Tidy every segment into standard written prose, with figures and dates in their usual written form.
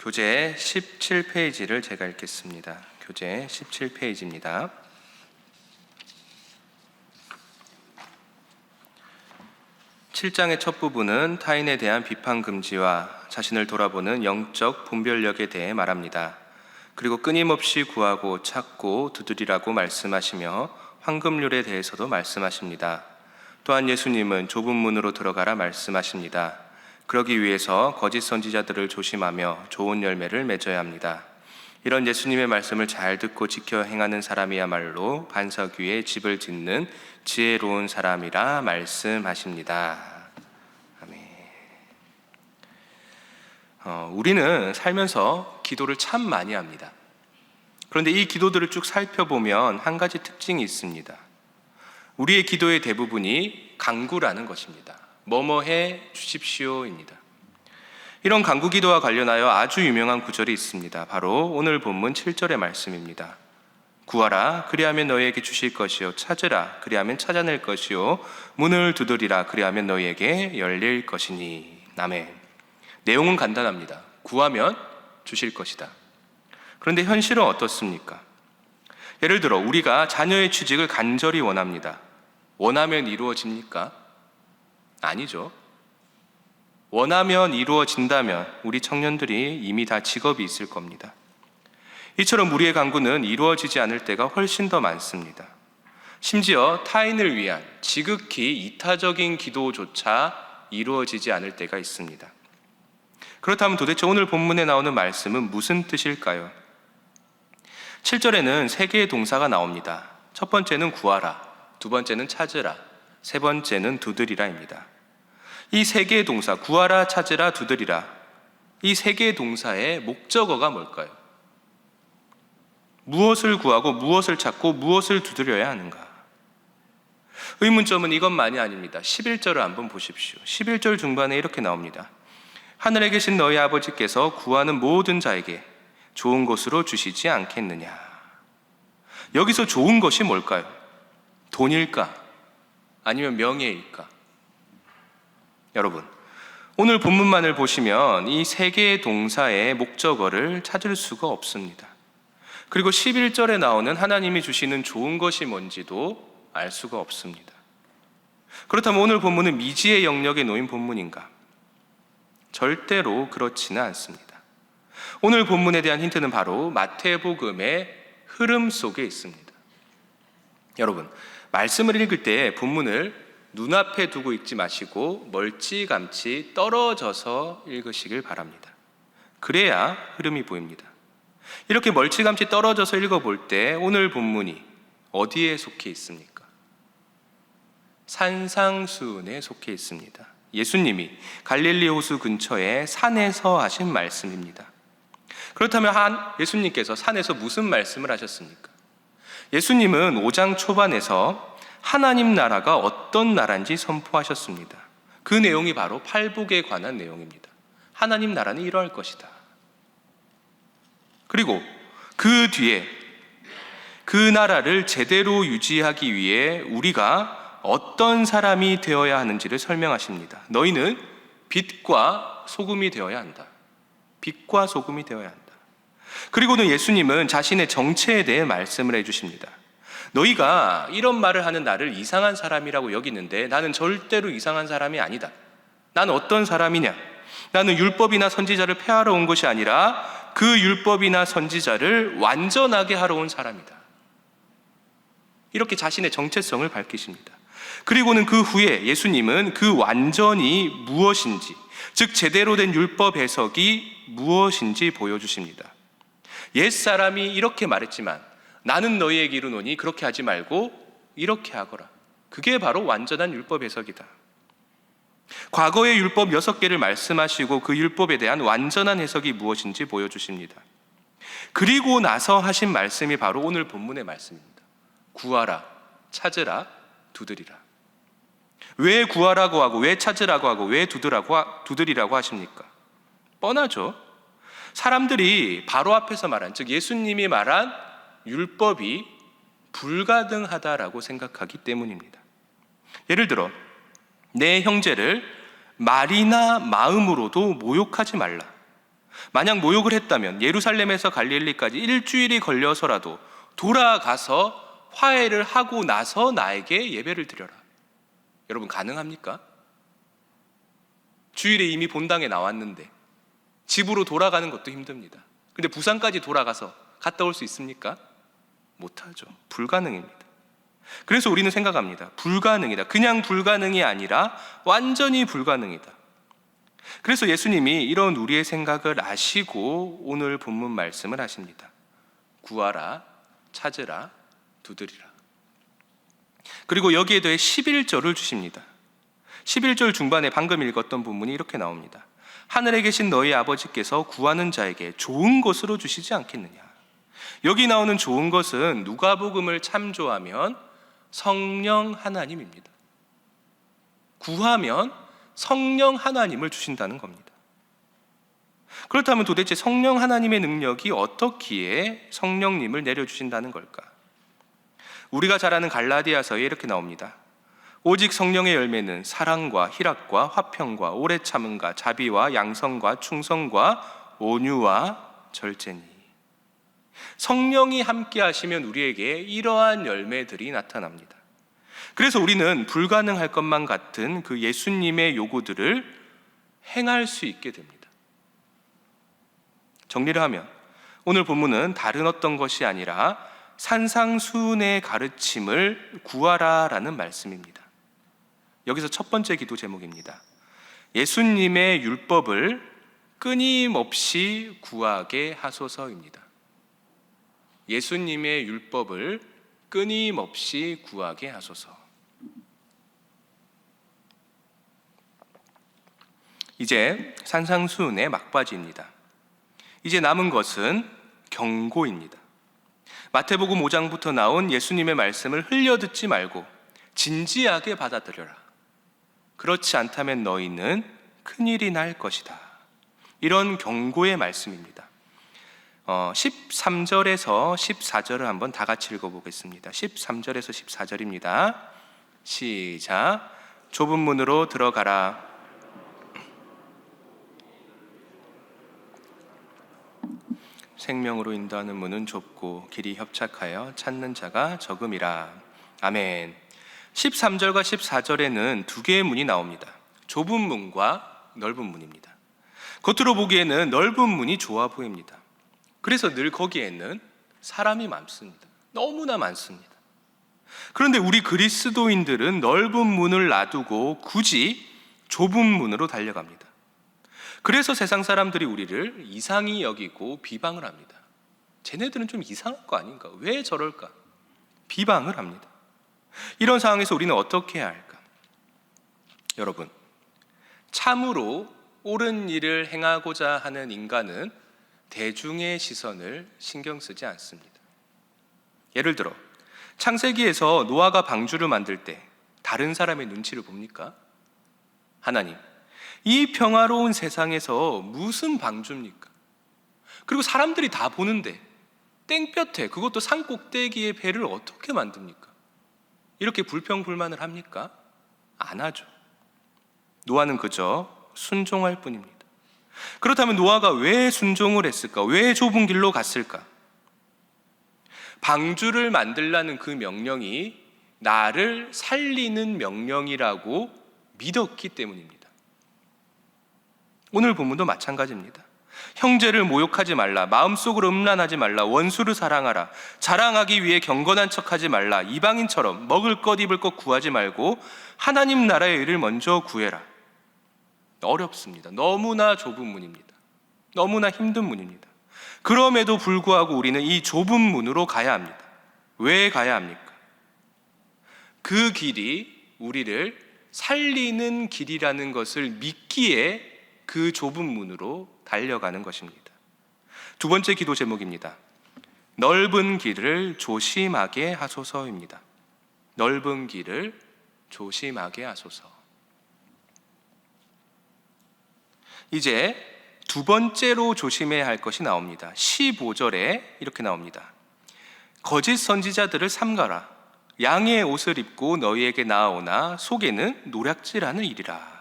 교재 17페이지를 제가 읽겠습니다. 교재 17페이지입니다. (7장의) 첫 부분은 타인에 대한 비판 금지와 자신을 돌아보는 영적 분별력에 대해 말합니다. 그리고 끊임없이 구하고 찾고 두드리라고 말씀하시며 황금률에 대해서도 말씀하십니다. 또한 예수님은 좁은 문으로 들어가라 말씀하십니다. 그러기 위해서 거짓 선지자들을 조심하며 좋은 열매를 맺어야 합니다. 이런 예수님의 말씀을 잘 듣고 지켜 행하는 사람이야말로 반석 위에 집을 짓는 지혜로운 사람이라 말씀하십니다. 아멘. 우리는 살면서 기도를 참 많이 합니다. 그런데 이 기도들을 쭉 살펴보면 한 가지 특징이 있습니다. 우리의 기도의 대부분이 간구라는 것입니다. 뭐뭐 해 주십시오입니다. 이런 간구 기도와 관련하여 아주 유명한 구절이 있습니다. 바로 오늘 본문 7절의 말씀입니다. 구하라 그리하면 너희에게 주실 것이요 찾으라 그리하면 찾아낼 것이요 문을 두드리라 그리하면 너희에게 열릴 것이니. 아멘. 내용은 간단합니다. 구하면 주실 것이다. 그런데 현실은 어떻습니까? 예를 들어 우리가 자녀의 취직을 간절히 원합니다. 원하면 이루어집니까? 아니죠. 원하면 이루어진다면 우리 청년들이 이미 다 직업이 있을 겁니다. 이처럼 우리의 간구는 이루어지지 않을 때가 훨씬 더 많습니다. 심지어 타인을 위한 지극히 이타적인 기도조차 이루어지지 않을 때가 있습니다. 그렇다면 도대체 오늘 본문에 나오는 말씀은 무슨 뜻일까요? 7절에는 세 개의 동사가 나옵니다. 첫 번째는 구하라, 두 번째는 찾으라, 세 번째는 두드리라입니다. 이 세 개의 동사, 구하라, 찾으라, 두드리라, 이 세 개의 동사의 목적어가 뭘까요? 무엇을 구하고 무엇을 찾고 무엇을 두드려야 하는가? 의문점은 이것만이 아닙니다. 11절을 한번 보십시오. 11절 중반에 이렇게 나옵니다. 하늘에 계신 너희 아버지께서 구하는 모든 자에게 좋은 것으로 주시지 않겠느냐. 여기서 좋은 것이 뭘까요? 돈일까? 아니면 명예일까? 여러분, 오늘 본문만을 보시면 이 세 개의 동사의 목적어를 찾을 수가 없습니다. 그리고 11절에 나오는 하나님이 주시는 좋은 것이 뭔지도 알 수가 없습니다. 그렇다면 오늘 본문은 미지의 영역에 놓인 본문인가? 절대로 그렇지는 않습니다. 오늘 본문에 대한 힌트는 바로 마태복음의 흐름 속에 있습니다. 여러분, 말씀을 읽을 때 본문을 눈앞에 두고 읽지 마시고 멀찌감치 떨어져서 읽으시길 바랍니다. 그래야 흐름이 보입니다. 이렇게 멀찌감치 떨어져서 읽어볼 때 오늘 본문이 어디에 속해 있습니까? 산상수훈에 속해 있습니다. 예수님이 갈릴리 호수 근처의 산에서 하신 말씀입니다. 그렇다면 예수님께서 산에서 무슨 말씀을 하셨습니까? 예수님은 5장 초반에서 하나님 나라가 어떤 나라인지 선포하셨습니다. 그 내용이 바로 팔복에 관한 내용입니다. 하나님 나라는 이러할 것이다. 그리고 그 뒤에 그 나라를 제대로 유지하기 위해 우리가 어떤 사람이 되어야 하는지를 설명하십니다. 너희는 빛과 소금이 되어야 한다. 빛과 소금이 되어야 한다. 그리고는 예수님은 자신의 정체에 대해 말씀을 해주십니다. 너희가 이런 말을 하는 나를 이상한 사람이라고 여기는데 나는 절대로 이상한 사람이 아니다. 나는 어떤 사람이냐? 나는 율법이나 선지자를 폐하러 온 것이 아니라 그 율법이나 선지자를 완전하게 하러 온 사람이다. 이렇게 자신의 정체성을 밝히십니다. 그리고는 그 후에 예수님은 그 완전이 무엇인지, 즉 제대로 된 율법 해석이 무엇인지 보여주십니다. 옛사람이 이렇게 말했지만 나는 너희에게 이르노니 그렇게 하지 말고 이렇게 하거라. 그게 바로 완전한 율법 해석이다. 과거의 율법 6개를 말씀하시고 그 율법에 대한 완전한 해석이 무엇인지 보여주십니다. 그리고 나서 하신 말씀이 바로 오늘 본문의 말씀입니다. 구하라, 찾으라, 두드리라. 왜 구하라고 하고 왜 찾으라고 하고 왜 두드리라고 하십니까? 뻔하죠. 사람들이 바로 앞에서 말한, 즉 예수님이 말한 율법이 불가능하다라고 생각하기 때문입니다. 예를 들어 내 형제를 말이나 마음으로도 모욕하지 말라. 만약 모욕을 했다면 예루살렘에서 갈릴리까지 일주일이 걸려서라도 돌아가서 화해를 하고 나서 나에게 예배를 드려라. 여러분, 가능합니까? 주일에 이미 본당에 나왔는데 집으로 돌아가는 것도 힘듭니다. 근데 부산까지 돌아가서 갔다 올 수 있습니까? 못하죠. 불가능입니다. 그래서 우리는 생각합니다. 불가능이다. 그냥 불가능이 아니라 완전히 불가능이다. 그래서 예수님이 이런 우리의 생각을 아시고 오늘 본문 말씀을 하십니다. 구하라, 찾으라, 두드리라. 그리고 여기에 더해 11절을 주십니다. 11절 중반에 방금 읽었던 본문이 이렇게 나옵니다. 하늘에 계신 너희 아버지께서 구하는 자에게 좋은 것으로 주시지 않겠느냐. 여기 나오는 좋은 것은 누가복음을 참조하면 성령 하나님입니다. 구하면 성령 하나님을 주신다는 겁니다. 그렇다면 도대체 성령 하나님의 능력이 어떻기에 성령님을 내려주신다는 걸까? 우리가 잘 아는 갈라디아서에 이렇게 나옵니다. 오직 성령의 열매는 사랑과 희락과 화평과 오래 참음과 자비와 양성과 충성과 온유와 절제니. 성령이 함께 하시면 우리에게 이러한 열매들이 나타납니다. 그래서 우리는 불가능할 것만 같은 그 예수님의 요구들을 행할 수 있게 됩니다. 정리를 하면 오늘 본문은 다른 어떤 것이 아니라 산상수훈의 가르침을 구하라라는 말씀입니다. 여기서 첫 번째 기도 제목입니다. 예수님의 율법을 끊임없이 구하게 하소서입니다. 예수님의 율법을 끊임없이 구하게 하소서. 이제 산상수훈의 막바지입니다. 이제 남은 것은 경고입니다. 마태복음 5장부터 나온 예수님의 말씀을 흘려듣지 말고 진지하게 받아들여라. 그렇지 않다면 너희는 큰일이 날 것이다. 이런 경고의 말씀입니다. 13절에서 14절을 한번 다 같이 읽어보겠습니다. 13절에서 14절입니다. 시작. 좁은 문으로 들어가라. 생명으로 인도하는 문은 좁고 길이 협착하여 찾는 자가 적음이라. 아멘. 13절과 14절에는 두 개의 문이 나옵니다. 좁은 문과 넓은 문입니다. 겉으로 보기에는 넓은 문이 좋아 보입니다. 그래서 늘 거기에는 사람이 많습니다. 너무나 많습니다. 그런데 우리 그리스도인들은 넓은 문을 놔두고 굳이 좁은 문으로 달려갑니다. 그래서 세상 사람들이 우리를 이상히 여기고 비방을 합니다. 쟤네들은 좀 이상할 거 아닌가? 왜 저럴까? 비방을 합니다. 이런 상황에서 우리는 어떻게 해야 할까? 여러분, 참으로 옳은 일을 행하고자 하는 인간은 대중의 시선을 신경 쓰지 않습니다. 예를 들어 창세기에서 노아가 방주를 만들 때 다른 사람의 눈치를 봅니까? 하나님, 이 평화로운 세상에서 무슨 방주입니까? 그리고 사람들이 다 보는데 땡볕에, 그것도 산 꼭대기에 배를 어떻게 만듭니까? 이렇게 불평불만을 합니까? 안 하죠. 노아는 그저 순종할 뿐입니다. 그렇다면 노아가 왜 순종을 했을까? 왜 좁은 길로 갔을까? 방주를 만들라는 그 명령이 나를 살리는 명령이라고 믿었기 때문입니다. 오늘 본문도 마찬가지입니다. 형제를 모욕하지 말라, 마음속으로 음란하지 말라, 원수를 사랑하라, 자랑하기 위해 경건한 척하지 말라, 이방인처럼 먹을 것 입을 것 구하지 말고 하나님 나라의 일을 먼저 구해라. 어렵습니다. 너무나 좁은 문입니다. 너무나 힘든 문입니다. 그럼에도 불구하고 우리는 이 좁은 문으로 가야 합니다. 왜 가야 합니까? 그 길이 우리를 살리는 길이라는 것을 믿기에 그 좁은 문으로 달려가는 것입니다. 두 번째 기도 제목입니다. 넓은 길을 조심하게 하소서입니다. 넓은 길을 조심하게 하소서. 이제 두 번째로 조심해야 할 것이 나옵니다. 15절에 이렇게 나옵니다. 거짓 선지자들을 삼가라. 양의 옷을 입고 너희에게 나아오나 속에는 노략질하는 일이라.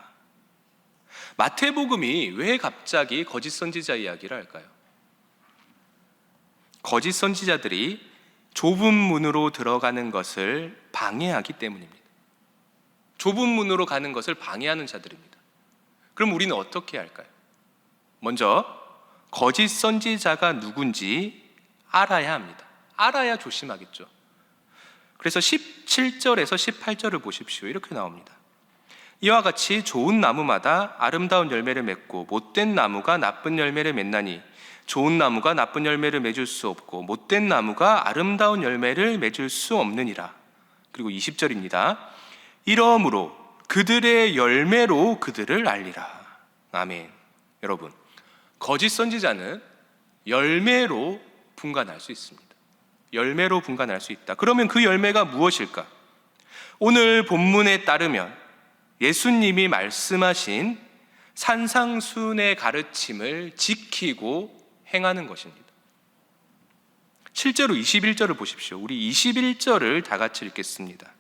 마태복음이 왜 갑자기 거짓 선지자 이야기를 할까요? 거짓 선지자들이 좁은 문으로 들어가는 것을 방해하기 때문입니다. 좁은 문으로 가는 것을 방해하는 자들입니다. 그럼 우리는 어떻게 할까요? 먼저 거짓 선지자가 누군지 알아야 합니다. 알아야 조심하겠죠. 그래서 17절에서 18절을 보십시오. 이렇게 나옵니다. 이와 같이 좋은 나무마다 아름다운 열매를 맺고 못된 나무가 나쁜 열매를 맺나니 좋은 나무가 나쁜 열매를 맺을 수 없고 못된 나무가 아름다운 열매를 맺을 수 없느니라. 그리고 20절입니다. 이러므로 그들의 열매로 그들을 알리라. 아멘. 여러분, 거짓 선지자는 열매로 분간할 수 있습니다. 열매로 분간할 수 있다. 그러면 그 열매가 무엇일까? 오늘 본문에 따르면 예수님이 말씀하신 산상수훈의 가르침을 지키고 행하는 것입니다. 실제로 21절을 보십시오. 우리 21절을 다 같이 읽겠습니다.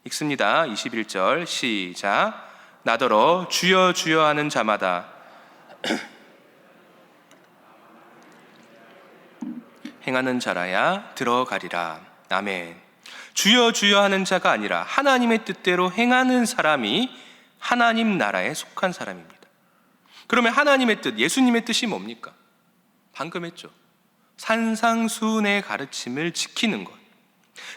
읽습니다. 21절 시작. 나더러 주여 주여 하는 자마다 행하는 자라야 들어가리라. 아멘. 주여 주여 하는 자가 아니라 하나님의 뜻대로 행하는 사람이 하나님 나라에 속한 사람입니다. 그러면 하나님의 뜻, 예수님의 뜻이 뭡니까? 방금 했죠. 산상수훈의 가르침을 지키는 것.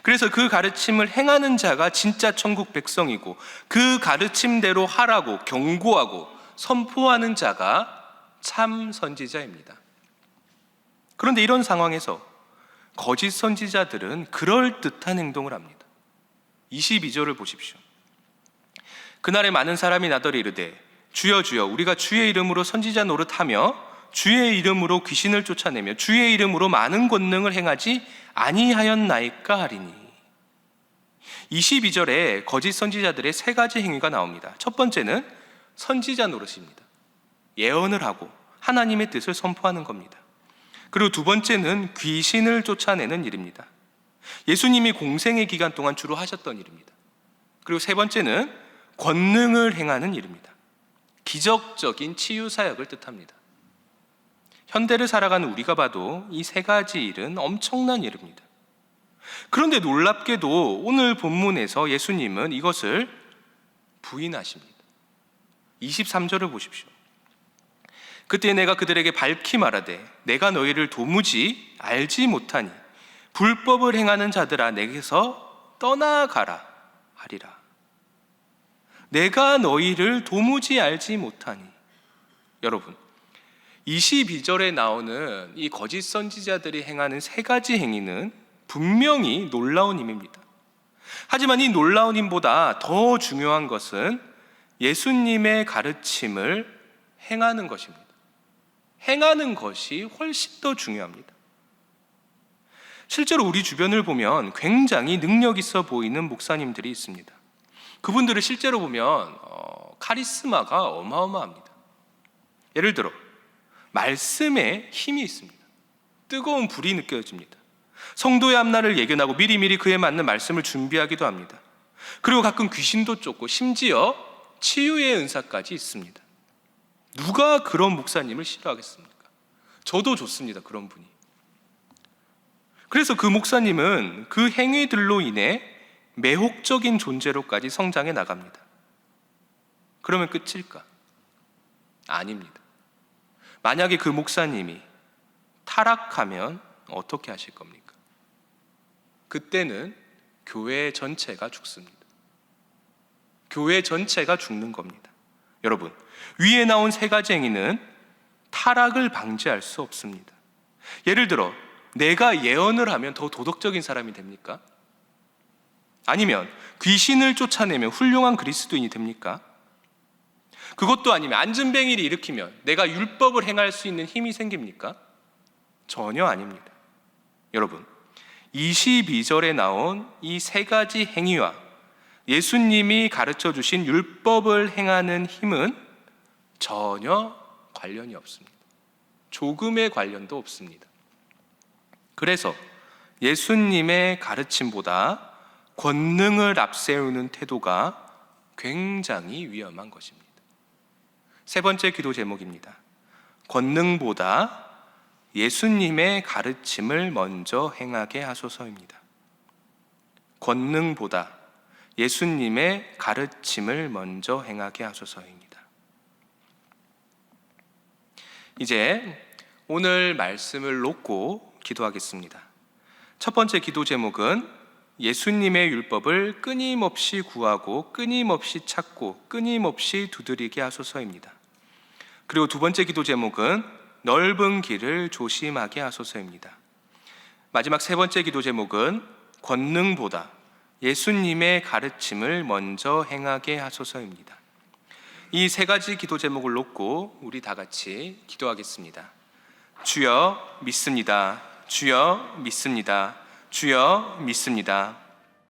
그래서 그 가르침을 행하는 자가 진짜 천국 백성이고 그 가르침대로 하라고 경고하고 선포하는 자가 참 선지자입니다. 그런데 이런 상황에서 거짓 선지자들은 그럴듯한 행동을 합니다. 22절을 보십시오. 그날에 많은 사람이 나더러 이르되 주여 주여 우리가 주의 이름으로 선지자 노릇하며 주의 이름으로 귀신을 쫓아내며 주의 이름으로 많은 권능을 행하지 아니하였나이까 하리니. 22절에 거짓 선지자들의 세 가지 행위가 나옵니다. 첫 번째는 선지자 노릇입니다. 예언을 하고 하나님의 뜻을 선포하는 겁니다. 그리고 두 번째는 귀신을 쫓아내는 일입니다. 예수님이 공생의 기간 동안 주로 하셨던 일입니다. 그리고 세 번째는 권능을 행하는 일입니다. 기적적인 치유 사역을 뜻합니다. 현대를 살아가는 우리가 봐도 이 세 가지 일은 엄청난 일입니다. 그런데 놀랍게도 오늘 본문에서 예수님은 이것을 부인하십니다. 23절을 보십시오. 그때 내가 그들에게 밝히 말하되 내가 너희를 도무지 알지 못하니 불법을 행하는 자들아 내게서 떠나가라 하리라. 내가 너희를 도무지 알지 못하니. 여러분, 22절에 나오는 이 거짓 선지자들이 행하는 세 가지 행위는 분명히 놀라운 힘입니다. 하지만 이 놀라운 힘보다 더 중요한 것은 예수님의 가르침을 행하는 것입니다. 행하는 것이 훨씬 더 중요합니다. 실제로 우리 주변을 보면 굉장히 능력 있어 보이는 목사님들이 있습니다. 그분들을 실제로 보면 카리스마가 어마어마합니다. 예를 들어 말씀에 힘이 있습니다. 뜨거운 불이 느껴집니다. 성도의 앞날을 예견하고 미리미리 그에 맞는 말씀을 준비하기도 합니다. 그리고 가끔 귀신도 쫓고 심지어 치유의 은사까지 있습니다. 누가 그런 목사님을 싫어하겠습니까? 저도 좋습니다. 그런 분이. 그래서 그 목사님은 그 행위들로 인해 매혹적인 존재로까지 성장해 나갑니다. 그러면 끝일까? 아닙니다. 만약에 그 목사님이 타락하면 어떻게 하실 겁니까? 그때는 교회 전체가 죽습니다. 교회 전체가 죽는 겁니다. 여러분, 위에 나온 세 가지 행위는 타락을 방지할 수 없습니다. 예를 들어 내가 예언을 하면 더 도덕적인 사람이 됩니까? 아니면 귀신을 쫓아내면 훌륭한 그리스도인이 됩니까? 그것도 아니면 안진뱅이를 일으키면 내가 율법을 행할 수 있는 힘이 생깁니까? 전혀 아닙니다. 여러분, 22절에 나온 이 세 가지 행위와 예수님이 가르쳐 주신 율법을 행하는 힘은 전혀 관련이 없습니다. 조금의 관련도 없습니다. 그래서 예수님의 가르침보다 권능을 앞세우는 태도가 굉장히 위험한 것입니다. 세 번째 기도 제목입니다. 권능보다 예수님의 가르침을 먼저 행하게 하소서입니다. 권능보다 예수님의 가르침을 먼저 행하게 하소서입니다. 이제 오늘 말씀을 놓고 기도하겠습니다. 첫 번째 기도 제목은 예수님의 율법을 끊임없이 구하고 끊임없이 찾고 끊임없이 두드리게 하소서입니다. 그리고 두 번째 기도 제목은 넓은 길을 조심하게 하소서입니다. 마지막 세 번째 기도 제목은 권능보다 예수님의 가르침을 먼저 행하게 하소서입니다. 이 세 가지 기도 제목을 놓고 우리 다 같이 기도하겠습니다. 주여 믿습니다. 주여 믿습니다. 주여 믿습니다.